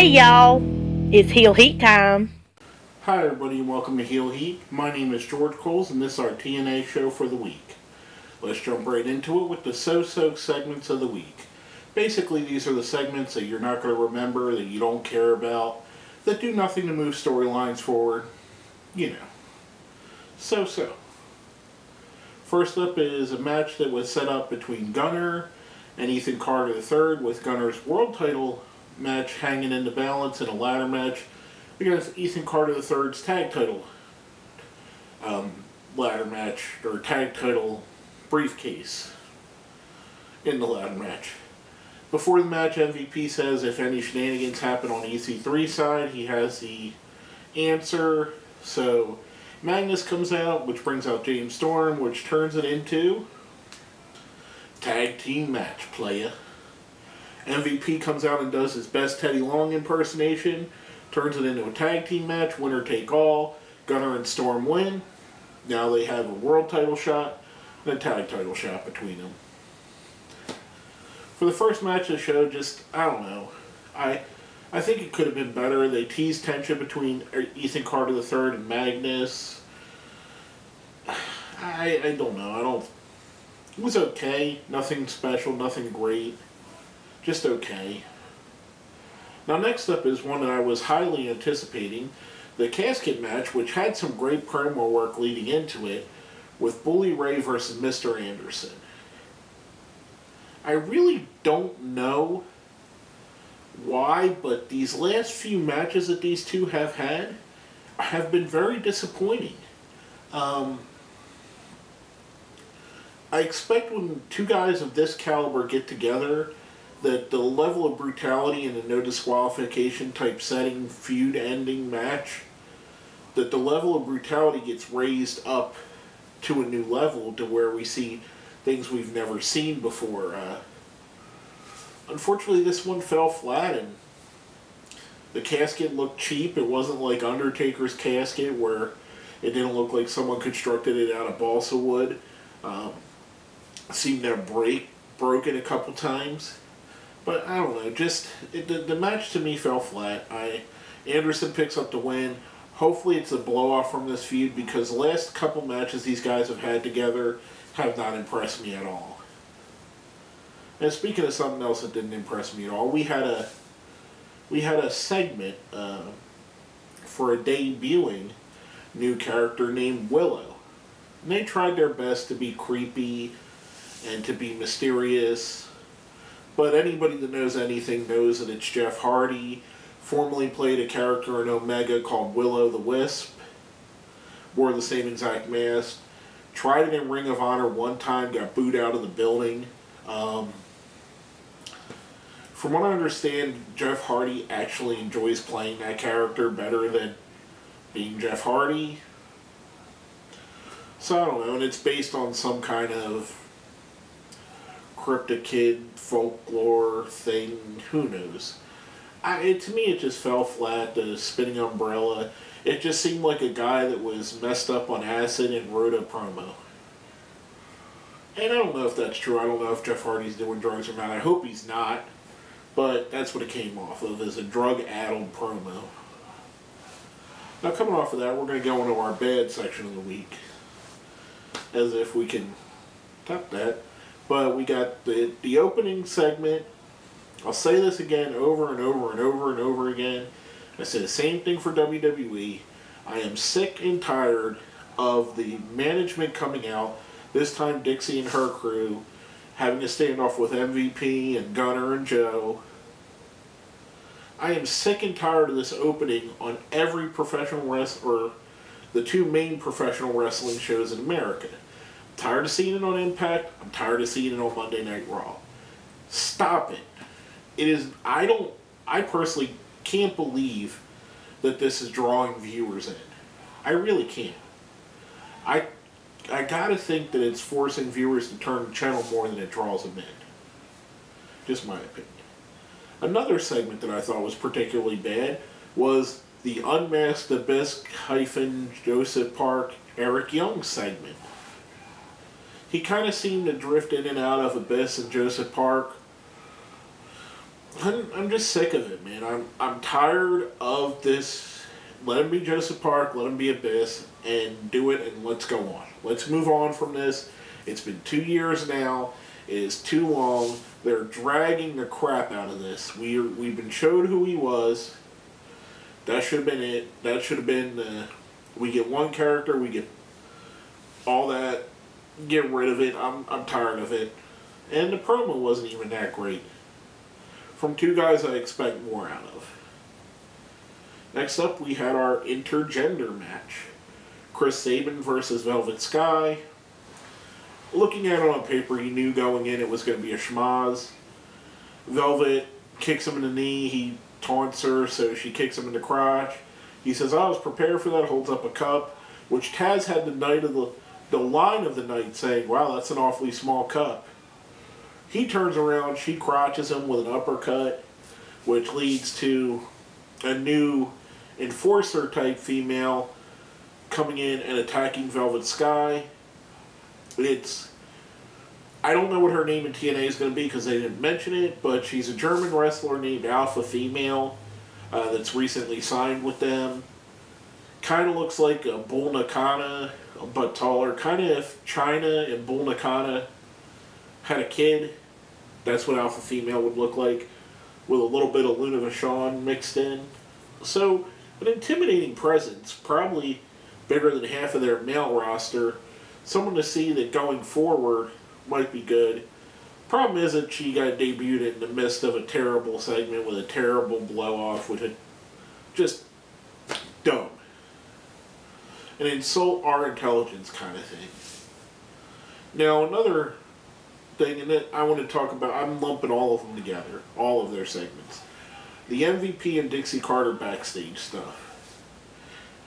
Hey y'all, it's Heel Heat time. Hi everybody and welcome to Heel Heat. My name is George Coles and this is our TNA show for the week. Let's jump right into it with the so-so segments of the week. Basically, these are the segments that you're not going to remember, that you don't care about, that do nothing to move storylines forward. You know, so-so. First up is a match that was set up between Gunner and Ethan Carter III, with Gunner's world title match hanging in the balance in a ladder match against Ethan Carter III's tag title ladder match, or tag title briefcase in the ladder match. Before the match, MVP says if any shenanigans happen on EC3's side, he has the answer. So Magnus comes out, which brings out James Storm, which turns it into tag team match, playa. MVP comes out and does his best Teddy Long impersonation, turns it into a tag team match, winner take all. Gunner and Storm win. Now they have a world title shot and a tag title shot between them. For the first match of the show, I don't know. I think it could have been better. They teased tension between Ethan Carter III and Magnus. I don't know. It was okay. Nothing special, nothing great. Just okay. Now next up is one that I was highly anticipating. The casket match, which had some great promo work leading into it, with Bully Ray versus Mr. Anderson. I really don't know why, but these last few matches that these two have had have been very disappointing. I expect when two guys of this caliber get together that the level of brutality in a no disqualification type setting, feud ending match, that the level of brutality gets raised up to a new level to where we see things we've never seen before. Unfortunately, this one fell flat, and the casket looked cheap. It wasn't like Undertaker's casket, where it didn't look like someone constructed it out of balsa wood. Seemed to have broken a couple times. But I don't know, the match to me fell flat. Anderson picks up the win. Hopefully it's a blow-off from this feud, because the last couple matches these guys have had together have not impressed me at all. And speaking of something else that didn't impress me at all, we had a segment for a debuting new character named Willow. And they tried their best to be creepy and to be mysterious. But anybody that knows anything knows that it's Jeff Hardy, formerly played a character in Omega called Willow the Wisp, wore the same exact mask, tried it in Ring of Honor one time, got booed out of the building. From what I understand, Jeff Hardy actually enjoys playing that character better than being Jeff Hardy. So I don't know, and it's based on some kind of Crypto Kid folklore thing, who knows. To me, it just fell flat. The spinning umbrella, it just seemed like a guy that was messed up on acid and wrote a promo. And I don't know if that's true. I don't know if Jeff Hardy's doing drugs or not. I hope he's not, but that's what it came off of, as a drug-addled promo. Now, coming off of that, we're going to go into our bad section of the week, as if we can top that. But we got the opening segment. I'll say this again over and over and over and over again. I say the same thing for WWE. I am sick and tired of the management coming out, this time Dixie and her crew, having to stand off with MVP and Gunner and Joe. I am sick and tired of this opening on every professional or the two main professional wrestling shows in America. I'm tired of seeing it on Impact. I'm tired of seeing it on Monday Night Raw. Stop it. I personally can't believe that this is drawing viewers in. I really can't. I gotta think that it's forcing viewers to turn the channel more than it draws them in. Just my opinion. Another segment that I thought was particularly bad was the Unmasked Abyss - Joseph Park Eric Young segment. He kind of seemed to drift in and out of Abyss and Joseph Park I'm just sick of it, man. I'm tired of this. Let him be Joseph Park, let him be Abyss, and do it, and let's go on. Let's move on from this. It's been 2 years now. It is too long. They're dragging the crap out of this. We've been showed who he was. That should have been it. That should have been. We get one character. We get all that. Get rid of it. I'm tired of it. And the promo wasn't even that great. From two guys I expect more out of. Next up, we had our intergender match. Chris Sabin versus Velvet Sky. Looking at it on paper, you knew going in it was going to be a schmoz. Velvet kicks him in the knee. He taunts her, so she kicks him in the crotch. He says, I was prepared for that, holds up a cup, which Taz had the line of the night saying, wow, that's an awfully small cup. He turns around, she crotches him with an uppercut, which leads to a new enforcer-type female coming in and attacking Velvet Sky. I don't know what her name in TNA is going to be because they didn't mention it, but she's a German wrestler named Alpha Female that's recently signed with them. Kind of looks like a Bull Nakano, but taller. Kind of if Chyna and Bull Nakano had a kid, that's what Alpha Female would look like, with a little bit of Luna Vachon mixed in. So, an intimidating presence, probably bigger than half of their male roster. Someone to see that going forward might be good. Problem is that she got debuted in the midst of a terrible segment with a terrible blow-off, with it just dumb. An insult our intelligence kind of thing. Now, another thing, and that I want to talk about, I'm lumping all of them together, all of their segments. The MVP and Dixie Carter backstage stuff.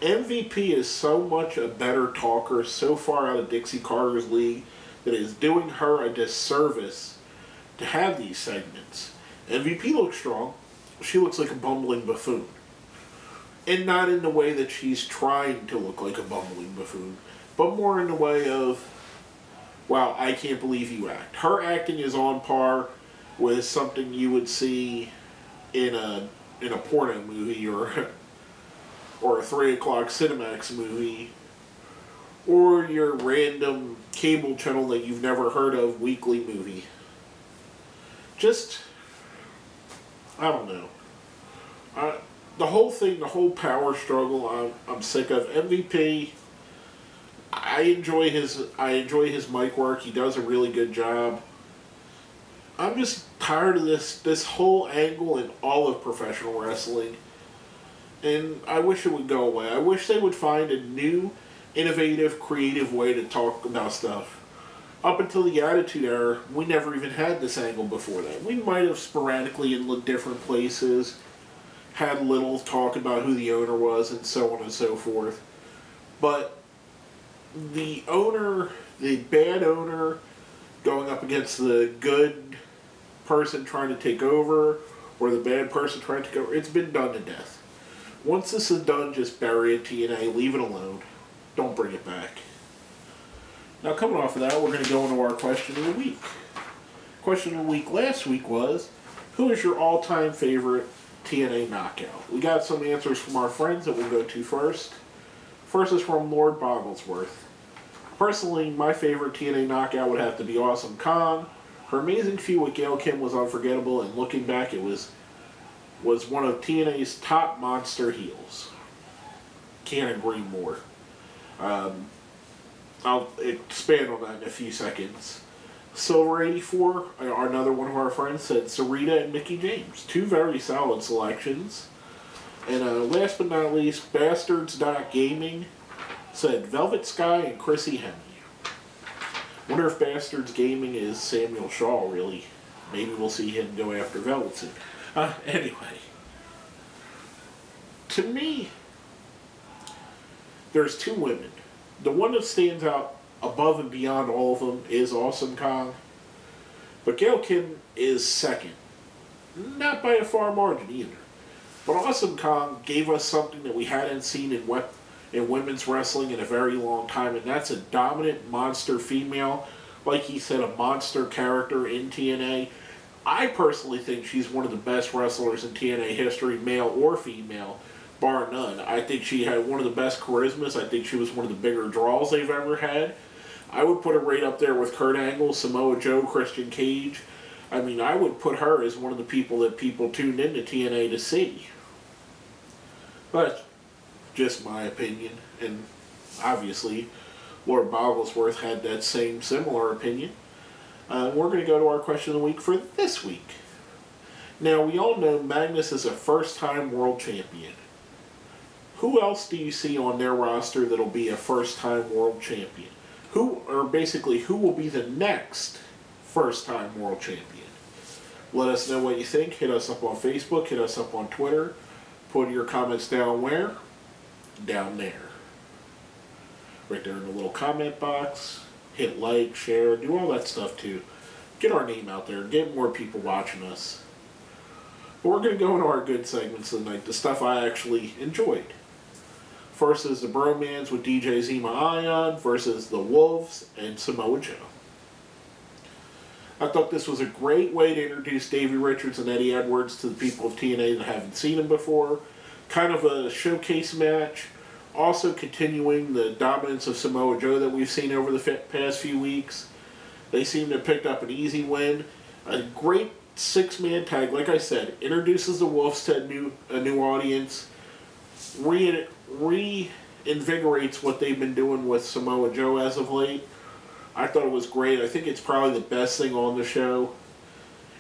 MVP is so much a better talker, so far out of Dixie Carter's league, that it is doing her a disservice to have these segments. MVP looks strong. She looks like a bumbling buffoon. And not in the way that she's trying to look like a bumbling buffoon, but more in the way of, wow, I can't believe you act. Her acting is on par with something you would see in a porno movie or a 3 o'clock Cinemax movie, or your random cable channel that you've never heard of weekly movie. Just, I don't know. The whole thing, the whole power struggle, I'm sick of. MVP, I enjoy his mic work. He does a really good job. I'm just tired of this whole angle in all of professional wrestling. And I wish it would go away. I wish they would find a new, innovative, creative way to talk about stuff. Up until the Attitude Era, we never even had this angle before that. We might have sporadically in different places had little talk about who the owner was and so on and so forth. But the owner, the bad owner, going up against the good person trying to take over, or the bad person trying to take over, it's been done to death. Once this is done, just bury it, TNA, leave it alone. Don't bring it back. Now, coming off of that, we're going to go into our question of the week. Question of the week last week was, who is your all-time favorite TNA knockout? We got some answers from our friends that we'll go to first. First is from Lord Bogglesworth. Personally, my favorite TNA knockout would have to be Awesome Kong. Her amazing feud with Gail Kim was unforgettable, and looking back, it was one of TNA's top monster heels. Can't agree more. I'll expand on that in a few seconds. Silver84, another one of our friends, said Sarita and Mickie James. Two very solid selections. And last but not least, Bastards.Gaming said Velvet Sky and Chrissy Hemme. Wonder if Bastards Gaming is Samuel Shaw, really. Maybe we'll see him go after Velvet soon. Anyway. To me, there's two women. The one that stands out above and beyond all of them is Awesome Kong. But Gail Kim is second. Not by a far margin either. But Awesome Kong gave us something that we hadn't seen in women's wrestling in a very long time, and that's a dominant monster female. Like he said, a monster character in TNA. I personally think she's one of the best wrestlers in TNA history, male or female, bar none. I think she had one of the best charismas. I think she was one of the bigger draws they've ever had. I would put her right up there with Kurt Angle, Samoa Joe, Christian Cage. I mean, I would put her as one of the people that people tuned into TNA to see. But, just my opinion. And obviously, Lord Bogglesworth had that same similar opinion. We're going to go to our question of the week for this week. Now, we all know Magnus is a first-time world champion. Who else do you see on their roster that'll be a first-time world champion? Who will be the next first-time world champion? Let us know what you think. Hit us up on Facebook. Hit us up on Twitter. Put your comments down where? Down there. Right there in the little comment box. Hit like, share, do all that stuff too. Get our name out there. Get more people watching us. But we're going to go into our good segments of the night. The stuff I actually enjoyed. First is the Bromans with DJ Zema Ion versus the Wolves and Samoa Joe. I thought this was a great way to introduce Davey Richards and Eddie Edwards to the people of TNA that haven't seen them before. Kind of a showcase match. Also continuing the dominance of Samoa Joe that we've seen over the past few weeks. They seem to have picked up an easy win. A great six-man tag, like I said, introduces the Wolves to a new audience. Reinvigorates what they've been doing with Samoa Joe as of late. I thought it was great. I think it's probably the best thing on the show.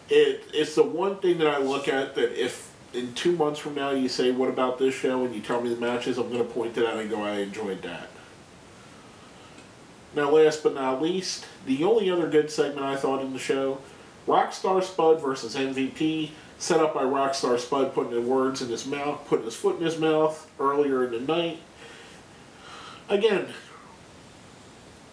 It's the one thing that I look at that if in 2 months from now you say, what about this show, and you tell me the matches, I'm going to point it out and go, I enjoyed that. Now, last but not least, the only other good segment I thought in the show, Rockstar Spud versus MVP, set up by Rockstar Spud putting his foot in his mouth earlier in the night. Again,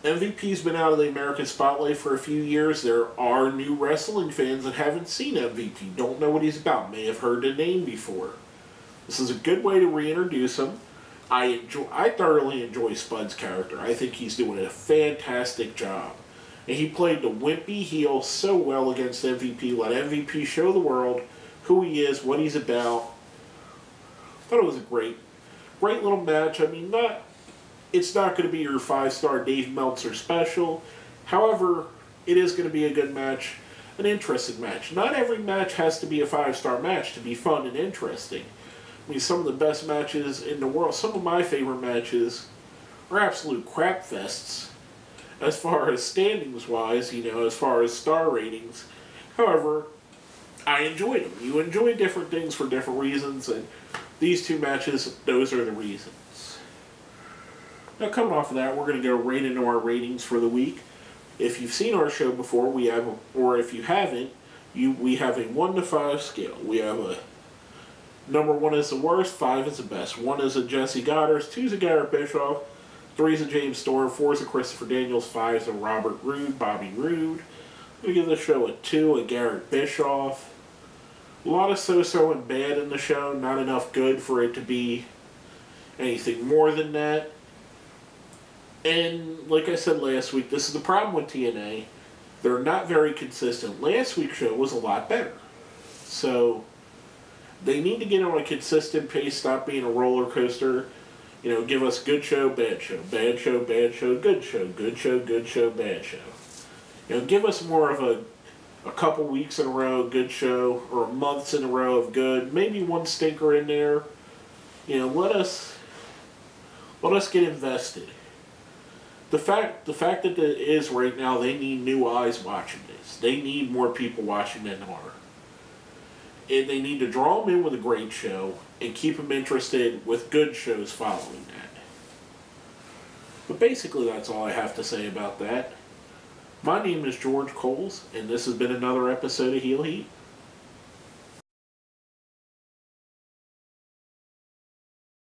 MVP's been out of the American spotlight for a few years. There are new wrestling fans that haven't seen MVP, don't know what he's about, may have heard the name before. This is a good way to reintroduce him. I thoroughly enjoy Spud's character. I think he's doing a fantastic job. And he played the wimpy heel so well against MVP. Let MVP show the world who he is, what he's about. I thought it was a great little match. I mean, it's not going to be your 5-star Dave Meltzer special. However, it is going to be a good match, an interesting match. Not every match has to be a 5-star match to be fun and interesting. I mean, some of the best matches in the world, some of my favorite matches are absolute crap fests as far as standings-wise, as far as star ratings. However, I enjoyed them. You enjoy different things for different reasons, and these two matches, those are the reasons. Now, coming off of that, we're going to go right into our ratings for the week. If you've seen our show before, or if you haven't, we have a 1 to 5 scale. We have a number 1 is the worst, 5 is the best. 1 is a Jesse Goddard, 2 is a Garrett Bischoff, 3 is a James Storm, 4 is a Christopher Daniels, 5 is a Robert Roode, Bobby Roode. I'm going to give the show a 2, a Garrett Bischoff. A lot of so-so and bad in the show, not enough good for it to be anything more than that. And like I said last week, this is the problem with TNA. They're not very consistent. Last week's show was a lot better. So they need to get on a consistent pace, stop being a roller coaster. Give us good show, bad show, bad show, bad show, good show, good show, good show, bad show. Give us more of a couple weeks in a row good show, or months in a row of good, maybe one stinker in there. Let us get invested. The fact that it is right now, they need new eyes watching this. They need more people watching than are. And they need to draw them in with a great show and keep them interested with good shows following that. But basically, that's all I have to say about that. My name is George Coles, and this has been another episode of Heel Heat.